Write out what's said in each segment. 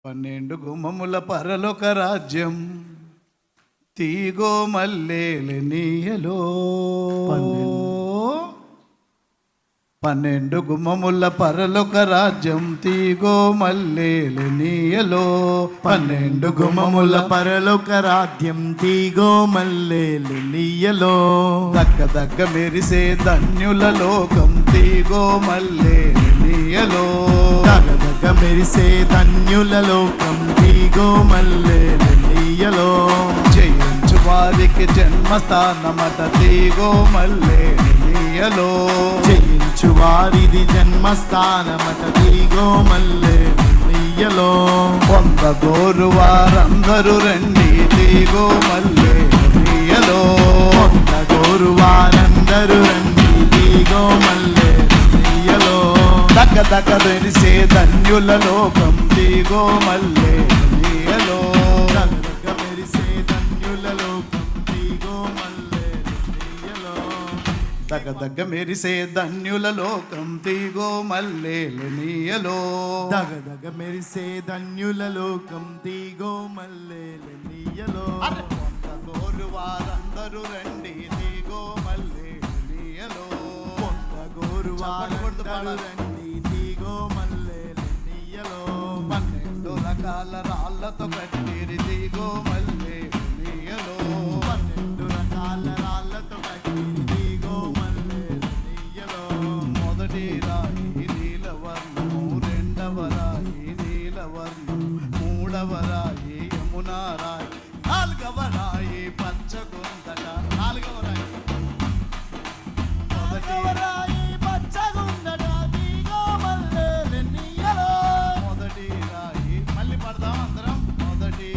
12 గుమ్మముల పరలోక రాజ్యం తీగో మల్లేలు నీయలో 12 గుమ్మముల పరలోక రాజ్యం తీగో మల్లేలు నీయలో 12 గుమ్మముల పరలోక రాజ్యం తీగో మల్లేలు నీయలో దగ్గ దగ్గ మెరిసే ధన్యుల లోకం తీగో మల్లేలు నీయలో దగ్గ దగ్గ మెరిసే ధన్యుల లోకం తీగో మల్లేలు నీయలో జయించు వారికి జన్మస్థానమట తీగో మల్లేలు నీయలో జయించు వారిది జన్మస్థానమట తీగో మల్లేలు నీయలో పొందగోరు వారందరూ రండి తీగో మల్లేలు నీయలో పొందగోరు వారందరూ రండి తీగో మల్లేలు నీయలో దగ్గ దగ్గ మెరిసే ధన్యుల లోకం తీగో మల్లేలు నీయలో దగ్గ మెరిసే ధన్యుల లోకం తీగో మల్లేలు నీయలో దగ్గ దగ్గ మెరిసే ధన్యుల లోకం తీగో మల్లేలు నీయలో దగ దగ మెరిసే ధన్యుల లోకం తీగో మల్లేలు నీయలో పొందగోరు వారందరూ రండి తీగో మల్లేలు నీయలో పొందగోరు వారందరూ రండి తీగో మల్లేలు నీయలో 12 రకాల రాళ్లతో కట్టిరి తీగో మల్లేలు నీయలో 12 రకాల రాళ్లతో కట్టిరి తీగో మల్లేలు నీయలో మొదటి రాయి నీలవర్ణము రెండవ రాయి నీలవర్ణము మూడవ రాయి యమునా రాయి నాలుగవ రాయి పచ్చగుందట నాలుగవ రాయి మొదటి రాయి పచ్చగుందట తీగో మల్లేలు నీయలో మొదటి రాయి మళ్ళీ పడదాం అందరం మొదటి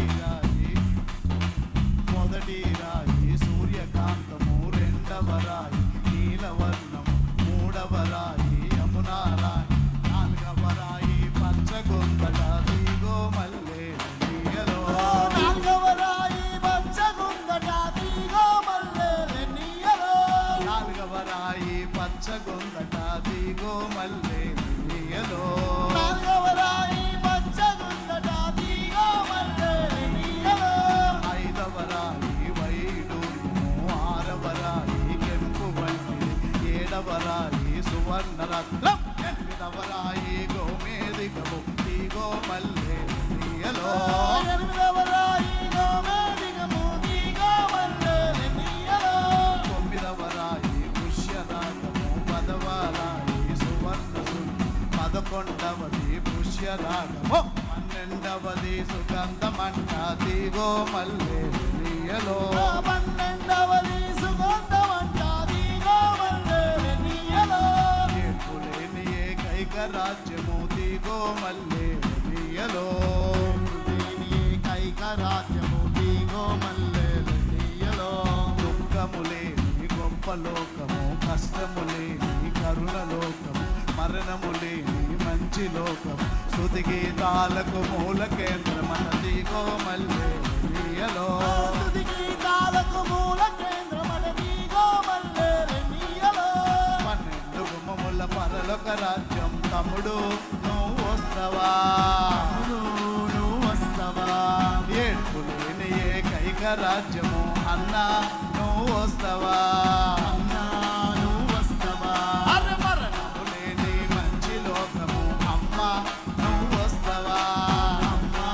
రాయి సూర్యకాంతము రెండవ రాయి నీలవర్ణము మూడవ రాయి యమునా రాయి నాలుగవ రాయి పచ్చగొందట తీగో మల్లేలు నీయలో నాలుగవ రాయి పచ్చగుందట తీగో మల్లేలు నీయలో నాలుగవ రాయి పచ్చగొందట తీగో మల్లేలు నీయలో నాలుగవ రాయి పచ్చగుందట తీగో మల్లేలు నీయలో ఐదవ రాయి వైడూర్యము ఆరవ రాయి కెంపు వంటిది ఏడవ రాయి సువర్ణరత్నం ఎనిమిదవ రాయి గోమేదికము తీగో మల్లేలు నీయలో ఎనిమిదవ రాయి గోమేదికము తీగో మల్లేలు నీయలో తొమ్మిదవ రాయి పుష్యరాగము పదవ రాయి సువర్ణ పదకొండవది పుష్యరాగము 12వది సుగంధమంట తీగో మల్లేలు నీయలో 12వది సుగంధమంట తీగో మల్లేలు నీయలో ఏర్పులేని ఏకైక రాజ్యము తీగో మల్లేలు నీయలో ఏకైక రాజ్యము తీగో మల్లేలు నీయలో దుఃఖములేని గొప్ప లోకము కష్టములేని కరుణ లోకము మరణములేని మంచి లోకము స్తుతి గీతాలకు మూల కేంద్రమన తీగో మల్లేలు నీయలో స్తుతి గీతాలకు మూల కేంద్రమన తీగో మల్లేలు నీయలో 12 గుమ్మముల పరలోక రాజ్యం తమ్ముడు నువ్వు వస్తావా నువ్వు వస్తావా ఏడ్పులేని ఏకైక రాజ్యము అన్నా నువ్వు వస్తావా అన్నా నువ్వు వస్తావా అరే మరణము లేని మంచి లోకము అమ్మ నువ్వు వస్తావా అమ్మా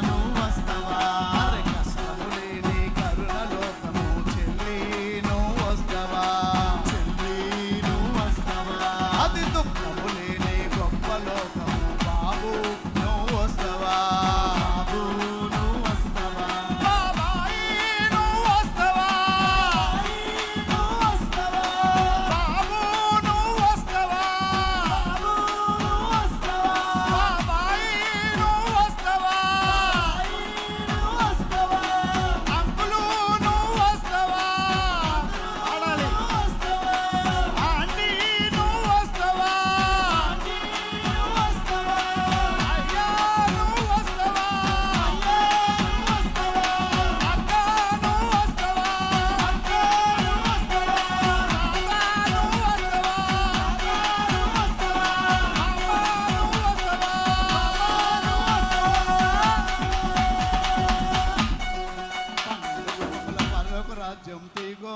నువ్వు వస్తావా అరే కష్టము లేని కరుణ లోకము చెల్లి నువ్వు వస్తావా చెల్లి నువ్వు వస్తావా అది దుఃఖము లేని గొప్ప లోకము బాబు నువ్వు వస్తావా బాబు నువ్వు వస్తావా బాబాయి నువ్వు వస్తావా నువ్వు వస్తావా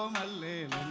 మల్లెలన్నయ్య